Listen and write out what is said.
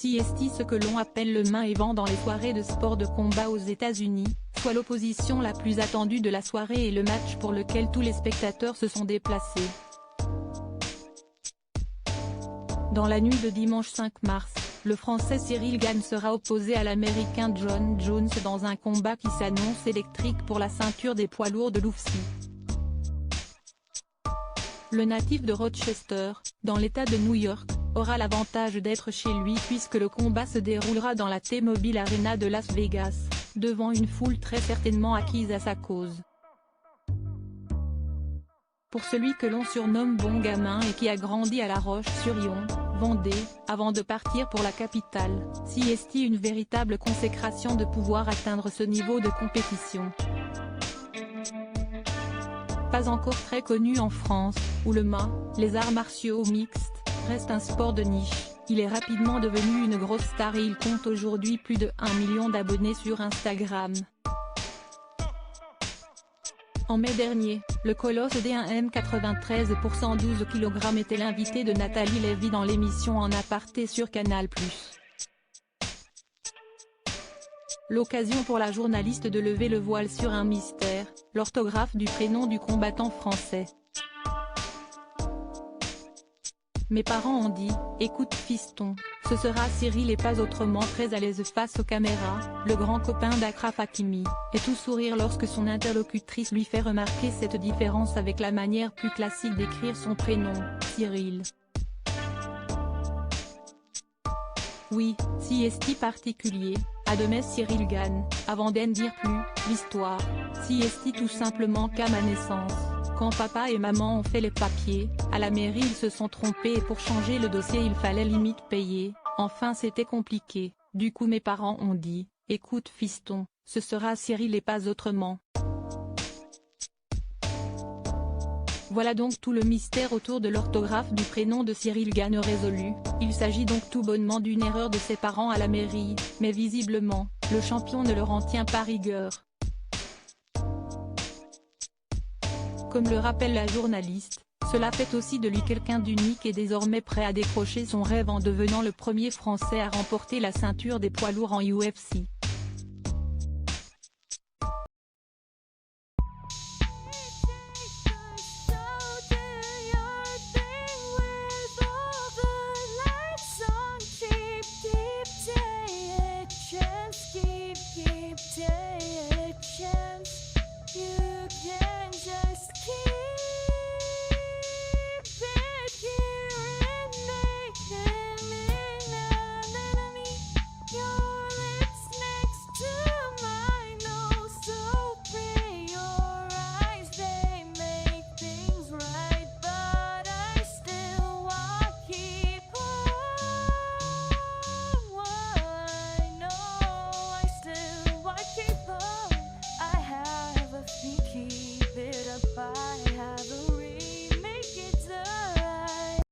CST, ce que l'on appelle le main event dans les soirées de sport de combat aux États-Unis, soit l'opposition la plus attendue de la soirée et le match pour lequel tous les spectateurs se sont déplacés. Dans la nuit de dimanche 5 mars, le Français Cyril Gane sera opposé à l'Américain Jon Jones dans un combat qui s'annonce électrique pour la ceinture des poids lourds de l'UFC. Le natif de Rochester, dans l'État de New York, aura l'avantage d'être chez lui puisque le combat se déroulera dans la T-Mobile Arena de Las Vegas, devant une foule très certainement acquise à sa cause. Pour celui que l'on surnomme Bon Gamin et qui a grandi à La Roche-sur-Yon, Vendée, avant de partir pour la capitale, CST une véritable consécration de pouvoir atteindre ce niveau de compétition. Pas encore très connu en France, où le MA, les arts martiaux mixtes, reste un sport de niche, il est rapidement devenu une grosse star et il compte aujourd'hui plus de 1 million d'abonnés sur Instagram. En mai dernier, le colosse D1M93 pour 112 kg était l'invité de Nathalie Lévy dans l'émission En aparté sur Canal+. L'occasion pour la journaliste de lever le voile sur un mystère, l'orthographe du prénom du combattant français. Mes parents ont dit, écoute fiston, ce sera Cyril et pas autrement, très à l'aise face aux caméras, le grand copain d'Achraf Hakimi, et tout sourire lorsque son interlocutrice lui fait remarquer cette différence avec la manière plus classique d'écrire son prénom, Cyril. Oui, CST particulier, admet Cyril Gane, avant d'en dire plus, l'histoire, CST tout simplement qu'à ma naissance. Quand papa et maman ont fait les papiers, à la mairie ils se sont trompés et pour changer le dossier il fallait limite payer, enfin c'était compliqué, du coup mes parents ont dit, écoute fiston, ce sera Cyril et pas autrement. Voilà donc tout le mystère autour de l'orthographe du prénom de Cyril Gane résolu, il s'agit donc tout bonnement d'une erreur de ses parents à la mairie, mais visiblement, le champion ne leur en tient pas rigueur. Comme le rappelle la journaliste, cela fait aussi de lui quelqu'un d'unique et désormais prêt à décrocher son rêve en devenant le premier Français à remporter la ceinture des poids lourds en UFC.